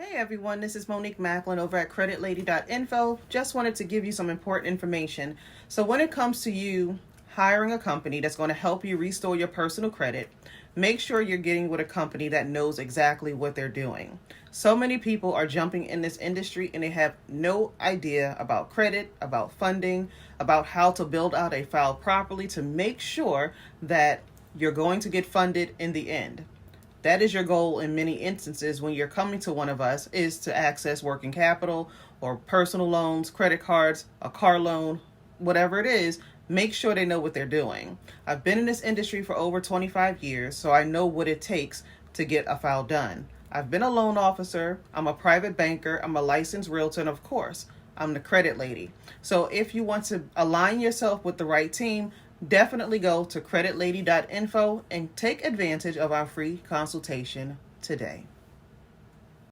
Hey everyone, this is Monique Macklin over at creditlady.info. Just wanted to give you some important information. So when it comes to you hiring a company that's going to help you restore your personal credit, make sure you're getting with a company that knows exactly what they're doing. So many people are jumping in this industry and they have no idea about credit, about funding, about how to build out a file properly to make sure that you're going to get funded in the end. That is your goal in many instances when you're coming to one of us, is to access working capital or personal loans, credit cards, a car loan, whatever it is. Make sure they know what they're doing. I've been in this industry for over 25 years, so I know what it takes to get a file done. I've been a loan officer, I'm a private banker, I'm a licensed realtor, and of course, I'm the credit lady. So if you want to align yourself with the right team, definitely go to creditlady.info and take advantage of our free consultation today.